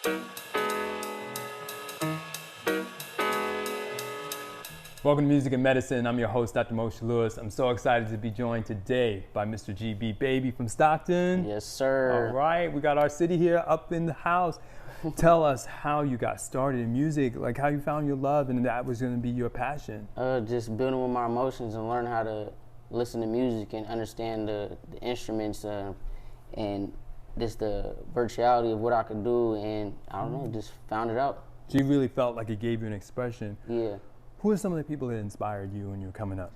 Welcome to Music and Medicine. I'm your host, Dr. Moshe Lewis. I'm so excited to be joined today by Mr. GBabyyy from Stockton. Yes, sir. All right, we got our city here up in the house. Tell us how you got started in music, like how you found your love and that was going to be your passion. Just building with my emotions and learn how to listen to music and understand the instruments and just the virtuality of what I could do, and I don't know, just found it out. So you really felt like it gave you an expression. Yeah. Who are some of the people that inspired you when you were coming up?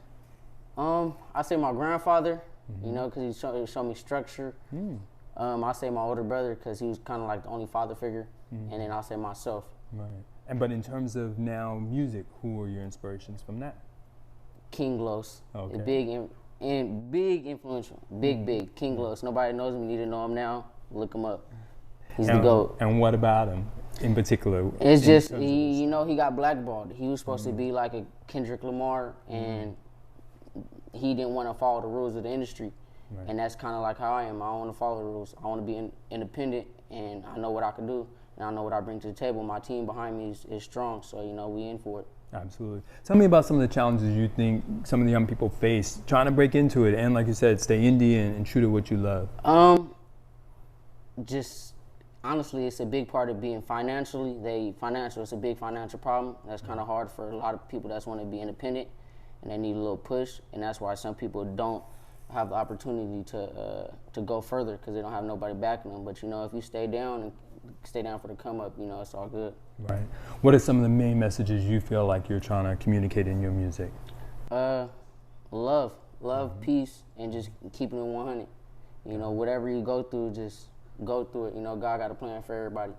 I say my grandfather, you know, because he showed me structure. I say my older brother because he was kind of like the only father figure, and then I'll say myself. Right. But in terms of now music, who are your inspirations from that? King Los, Okay. big influential, big King Los. Nobody knows him, you need to know him now. Look him up. He's the GOAT. And what about him in particular? It's just, you know, he got blackballed. He was supposed to be like a Kendrick Lamar, and he didn't want to follow the rules of the industry. Right. And that's kind of like how I am. I don't want to follow the rules. I want to be independent, and I know what I can do, and I know what I bring to the table. My team behind me is strong, so, you know, we in for it. Absolutely. Tell me about some of the challenges you think some of the young people face trying to break into it, and like you said, stay indie and true to what you love. Just honestly, it's a big part of being financially. It's a big financial problem. That's kind of hard for a lot of people that want to be independent, and they need a little push, and that's why some people don't have the opportunity to go further because they don't have nobody backing them. But, you know, if you stay down and stay down for the come up, you know, it's all good. Right. What are some of the main messages you feel like you're trying to communicate in your music? Love, peace, and just keeping it 100. You know, whatever you go through, just go through it. You know, God got a plan for everybody.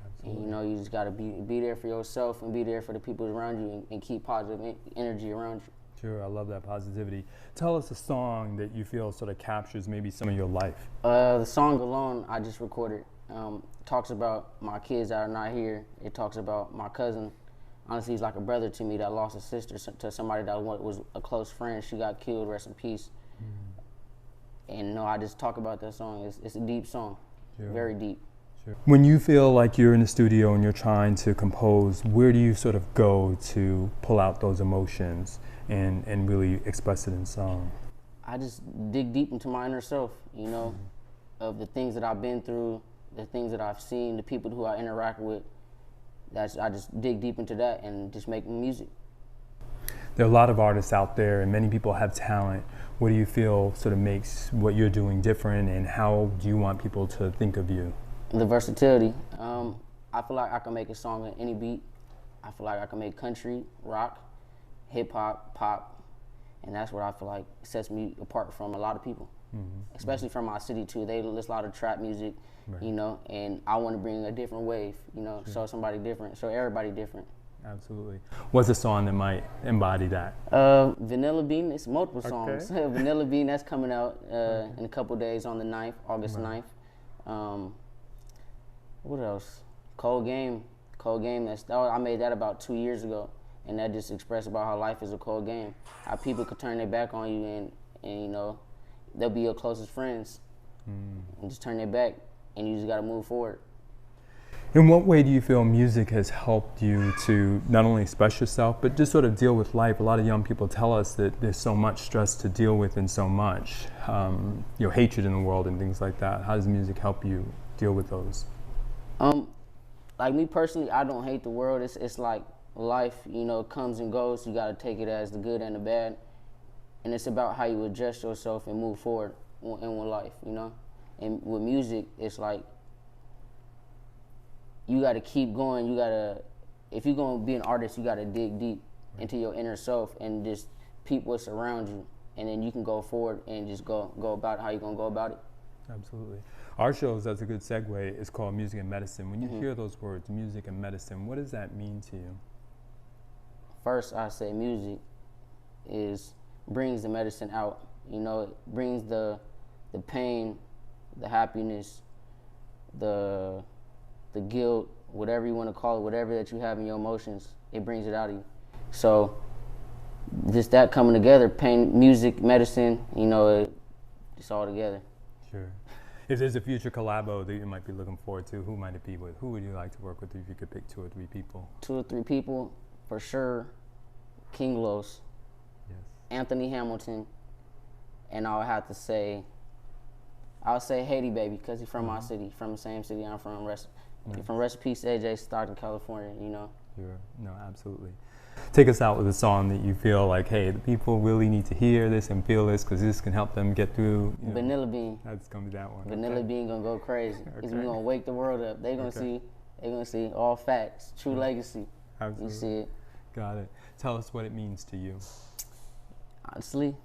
Absolutely. And, you know, you just got to be there for yourself and be there for the people around you, and keep positive energy around you. Sure, I love that positivity. Tell us a song that you feel sort of captures maybe some of your life. The song Alone I just recorded talks about my kids that are not here. It talks about my cousin. Honestly, he's like a brother to me that lost a sister to somebody that was a close friend. She got killed, rest in peace. And no, I just talk about that song. It's a deep song, sure. Very deep. Sure. When you feel like you're in the studio and you're trying to compose, where do you sort of go to pull out those emotions and really express it in song? I just dig deep into my inner self, you know, of the things that I've been through, the things that I've seen, the people who I interact with. I just dig deep into that and just make music. There are a lot of artists out there and many people have talent. What do you feel sort of makes what you're doing different, and how do you want people to think of you? The versatility. I feel like I can make a song on any beat. I feel like I can make country, rock, hip hop, pop, and that's what I feel like sets me apart from a lot of people, especially from my city too. They listen a lot of trap music, right. You know, and I want to bring a different wave, you know, sure. Show somebody different, show everybody different. Absolutely. What's a song that might embody that? Vanilla Bean. It's multiple songs. Okay. Vanilla Bean, that's coming out in a couple days on the 9th, August 9th. What else? Cold Game. I made that about 2 years ago, and that just expressed about how life is a cold game. How people could turn their back on you, and you know, they'll be your closest friends, and just turn their back, and you just got to move forward. In what way do you feel music has helped you to not only express yourself, but just sort of deal with life? A lot of young people tell us that there's so much stress to deal with and so much, you know, hatred in the world and things like that. How does music help you deal with those? Like me personally, I don't hate the world. It's like life, you know, comes and goes. You got to take it as the good and the bad. And it's about how you adjust yourself and move forward in life, you know? And with music, it's like, you got to keep going. You got to, if you're going to be an artist, you got to dig deep into your inner self and just peep what's around you. And then you can go forward and just go about how you're going to go about it. Absolutely. Our show, that's a good segue, is called Music and Medicine. When you hear those words, music and medicine, what does that mean to you? First, I say music brings the medicine out. You know, it brings the pain, the happiness, the guilt, whatever you want to call it, whatever that you have in your emotions, it brings it out of you. So just that coming together, pain, music, medicine, you know, it's all together. Sure. If there's a future collabo that you might be looking forward to, who might it be with? Who would you like to work with if you could pick 2 or 3 people? 2 or 3 people, for sure. King Los, Yes. Anthony Hamilton, and I'll say Haiti Baby, because he's from my city, from the same city I'm from. From Rest in Peace, AJ, Stockton, California, you know. No, absolutely. Take us out with a song that you feel like, hey, the people really need to hear this and feel this because this can help them get through. Vanilla Bean. That's gonna be that one. Vanilla Bean gonna go crazy. He's gonna wake the world up. They're gonna see all facts, true legacy. Absolutely. You see it. Got it. Tell us what it means to you. Honestly,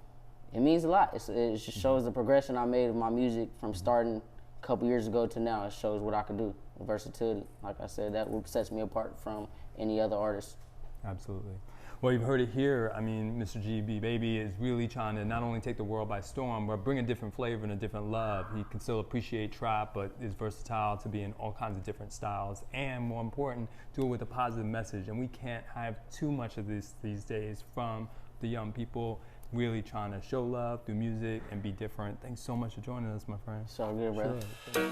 it means a lot. It just shows the progression I made of my music from starting a couple years ago to now. It shows what I can do. Versatility. Like I said, that sets me apart from any other artist. Absolutely. Well, you've heard it here. I mean, Mr. GBabyyy is really trying to not only take the world by storm, but bring a different flavor and a different love. He can still appreciate trap, but is versatile to be in all kinds of different styles, and more important, do it with a positive message. And we can't have too much of this these days from the young people really trying to show love through music and be different. Thanks so much for joining us, my friend. So good, brother. Sure.